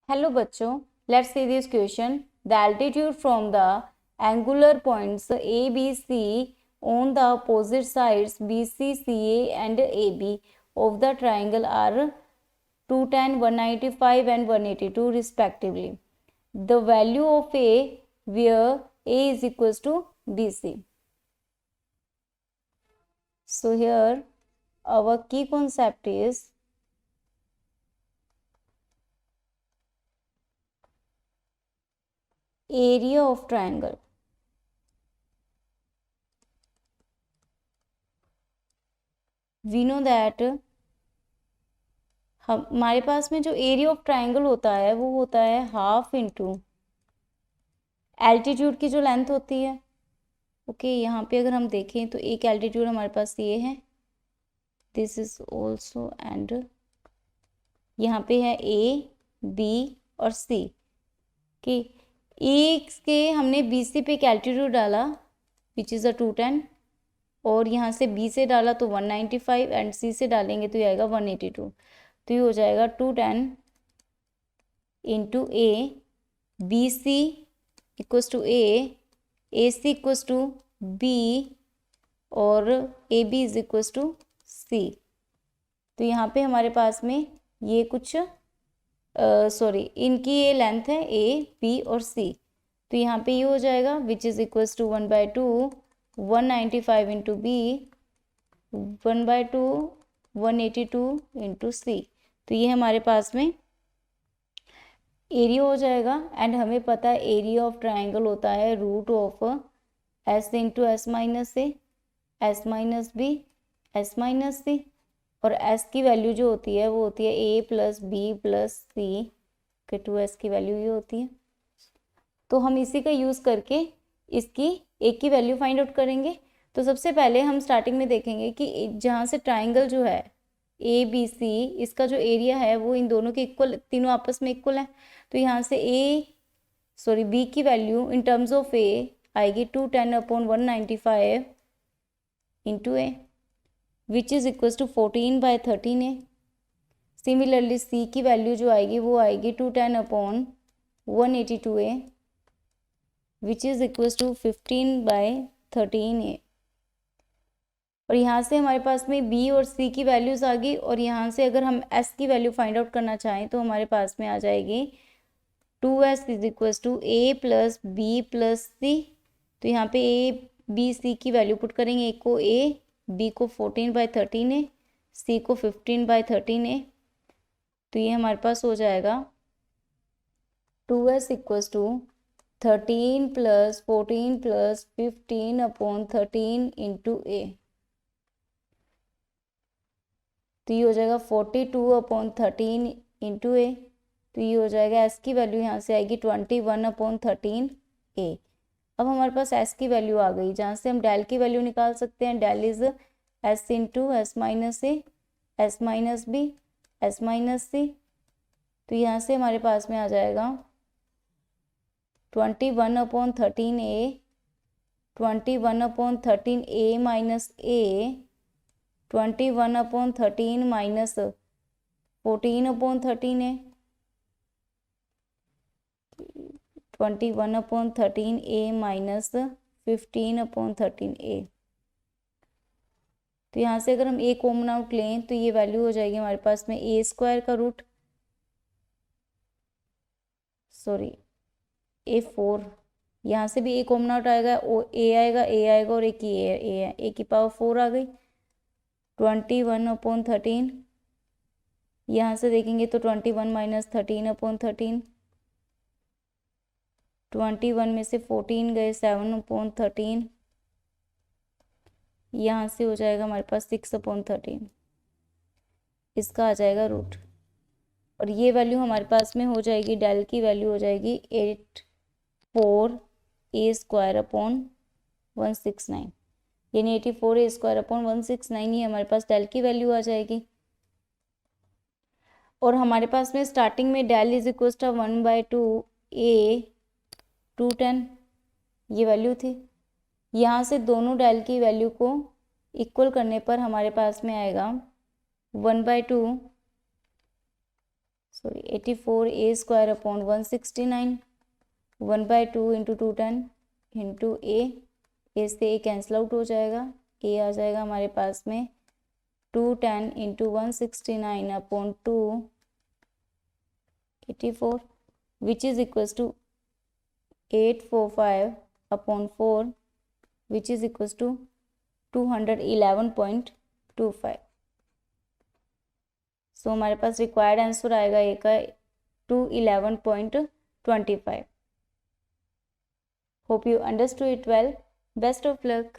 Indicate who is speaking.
Speaker 1: Hello बच्चों, let's see this question. The altitude from the angular points A B C on the opposite sides B C C A and A B of the triangle are 210, 195 and 182 respectively. The value of A where A is equals to BC. So here our key concept is area of triangle. We know that हमारे पास में जो area of triangle होता है वो होता है half into altitude की जो लेंथ होती है. ओके, यहाँ पे अगर हम देखें तो एक एल्टीट्यूड हमारे पास ये है, दिस इज ऑल्सो, एंड यहाँ पे है ए बी और सी. कि एक के हमने बी सी पे एक एल्टीट्यूड डाला विच इज़ अ 210, और यहाँ से बी से डाला तो 195 एंड सी से डालेंगे तो ये आएगा 182. तो ये हो जाएगा 210 into A B C equals to A C equals to B और A B is equals to C. तो यहाँ पे हमारे पास में ये कुछ इनकी ये लेंथ है ए बी और सी. तो यहाँ पे ये हो जाएगा which is equals to 1/2 195 into B 1/2 182 into C. तो ये हमारे पास में एरिया हो जाएगा. एंड हमें पता है एरिया ऑफ ट्राइंगल होता है root of S into S minus A, S minus B, S minus C. और एस की वैल्यू जो होती है वो होती है ए प्लस बी प्लस सी के 2s की वैल्यू ये होती है. तो हम इसी का यूज़ करके इसकी एक की वैल्यू फाइंड आउट करेंगे. तो सबसे पहले हम स्टार्टिंग में देखेंगे कि जहाँ से ट्राइंगल जो है ए बी सी, इसका जो एरिया है वो इन दोनों के इक्वल, तीनों आपस में इक्वल है. तो यहाँ से बी की value in terms of A आएगी 210/195 into A which is equals to 14/13 A. Similarly C की वैल्यू जो आएगी वो आएगी 210/182 A which is equals to 15/13 A. और यहाँ से हमारे पास में बी और सी की वैल्यूज़ आ गई. और यहाँ से अगर हम एस की वैल्यू फाइंड आउट करना चाहें तो हमारे पास में आ जाएगी 2s is equals to A plus B plus C. तो यहाँ पे ए बी सी की वैल्यू पुट करेंगे. ए को ए, बी को 14/13 है, सी को 15/13 है. तो ये हमारे पास हो जाएगा 2s equals to 13 plus 14 plus 15/13 into A. तो ये हो जाएगा 42/13 इंटू ए. तो ये हो जाएगा एस की वैल्यू यहाँ से आएगी 21/13 ए. अब हमारे पास एस की वैल्यू आ गई जहाँ से हम डेल की वैल्यू निकाल सकते हैं. Del is S into S minus A, S minus B, S minus C. तो यहाँ से हमारे पास में आ जाएगा 21/13 ए, 21/13 ए माइनस ए, 21/13 माइनस 14/13 है, 21/13 ए माइनस 15/13 ए. तो यहाँ से अगर हम ए कॉमन आउट लें तो ये वैल्यू हो जाएगी हमारे पास में ए स्क्वायर का रूट A4. यहाँ से भी ए कॉमन आउट आएगा, ए आएगा और एक ही ए है, ए की पावर 4 आ गई. 21/13 यहाँ से देखेंगे तो 21 माइनस 13/13, 21 में से 14 गए 7/13. यहाँ से हो जाएगा हमारे पास 6/13. इसका आ जाएगा रूट. और ये वैल्यू हमारे पास में हो जाएगी, डेल की वैल्यू हो जाएगी 84 ए स्क्वायर अपॉन 169. यानी 84 ए स्क्वायर अपॉन 169 ही हमारे पास डेल की वैल्यू आ जाएगी. और हमारे पास में स्टार्टिंग में डेल इज इक्वल टू 1/2 ए 210 ये वैल्यू थी. यहाँ से दोनों डेल की वैल्यू को इक्वल करने पर हमारे पास में आएगा 1/2 सॉरी 84 ए स्क्वायर अपॉन 169, 1/2 इंटू 210 इंटू ए से ए कैंसिल आउट हो जाएगा, ए आ जाएगा हमारे पास में 210 into 169 upon 284 which is equals to 845 upon 4 which is equals to 211.25। So हमारे पास रिक्वायर्ड आंसर आएगा ए का 211.25। Hope you understood it well. Best of luck.